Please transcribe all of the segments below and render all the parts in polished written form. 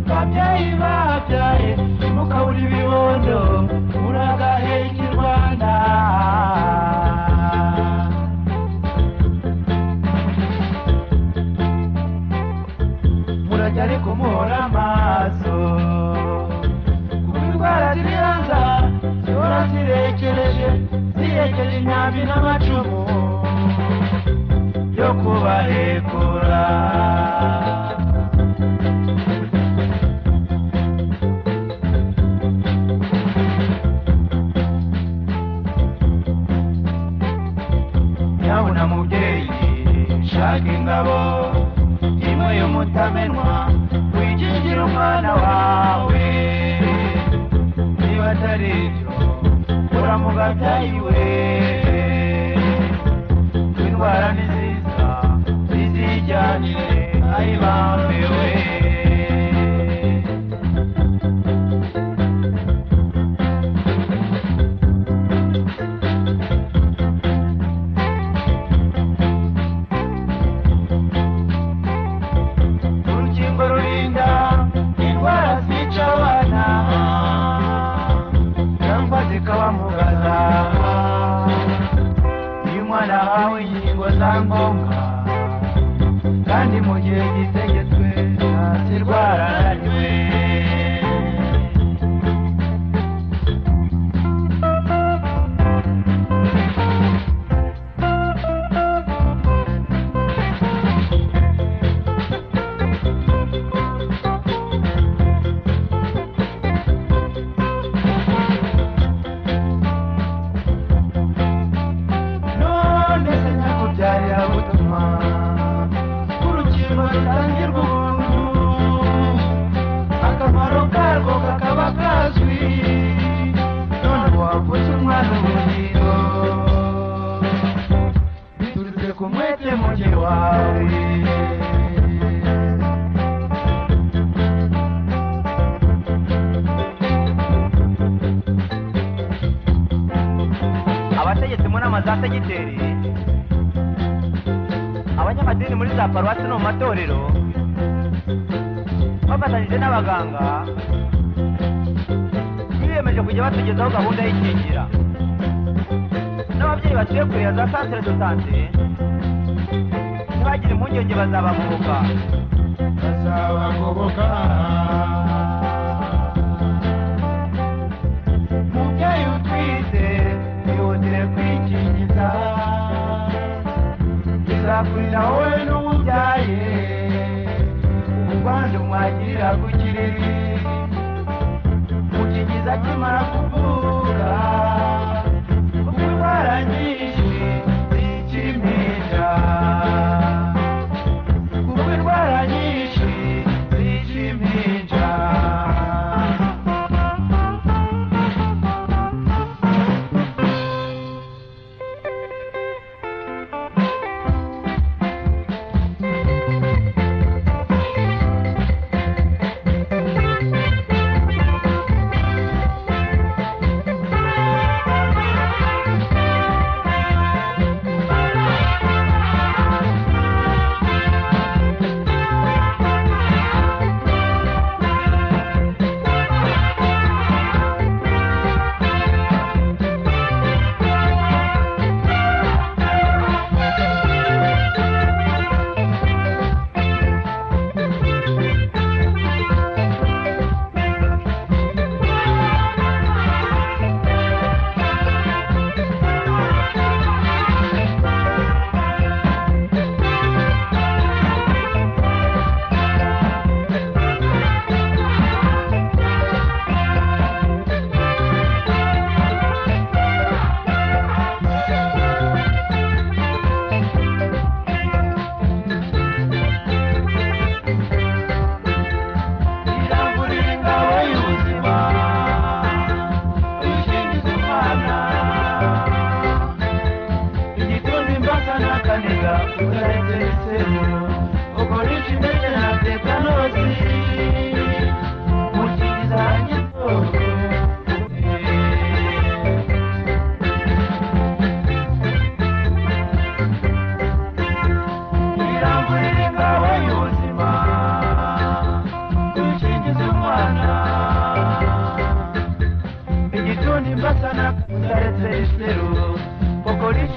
babyeyi babyaye mukabura ibibondo muragaheka i Rwanda murajya ariko muhora amaso kuko indwara zirihanza zihora zirekereje imyambi n'amacumu yo kubahekura nyabuna mubyeyi shaka ingabo imwe y'umutamenwa wikingira umwana wawe niba atari ibyo uramuga byayiwe indwara ni nziza zizijyanire ayibambewe urukingo rurinda indwara zica abana cyangwa zikabamugaza iyo umwana ahawe inkingo za ngombwa kandi mu gihe gitegetswe ntazirwara ananiwe abategetsi mu nama za segiteri abanyamadini muri za paruwasi no mu matorero bafatanyije n'abaganga biyemeje kujya batugezaho gahunda y'ikingira n'ababyeyi batuye kure ya za santere de sante ntibagire impungenge bazabagoboka mubyeyi utwite yihutire kwikingiza izakurira wowe n'umubyaye urwanda umwagirira ku kiriri mukingiza akimara kuvuka kuko indwara nyinshi zica impinja kuko indwara nyinshi zica impinja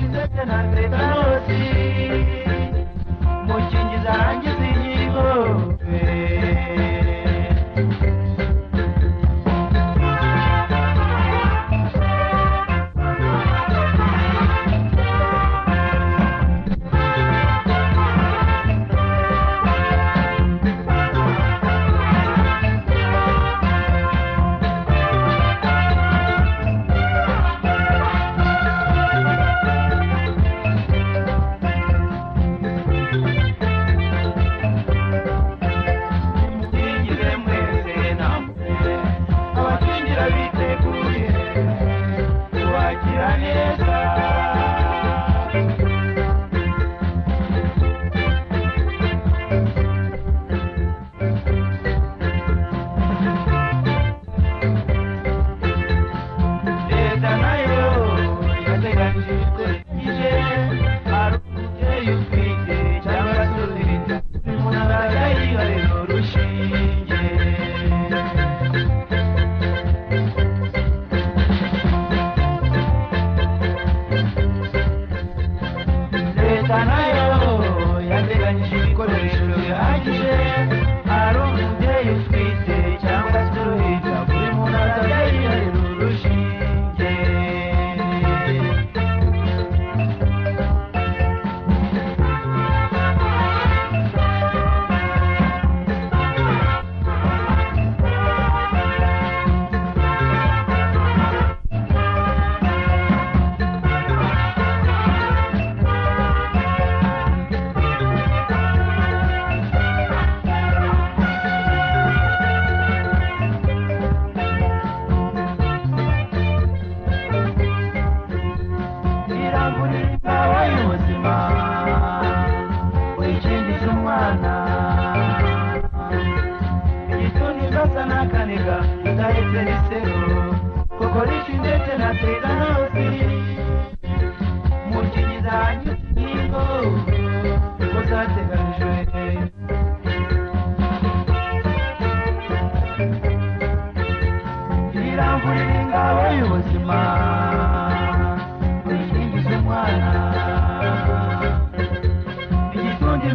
ukoresha ndetse na tetanosi mukingiza arangiza inkingo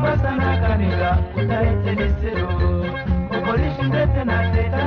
Basa na kanira, utahetse nisero, ukoresha ndetse na teta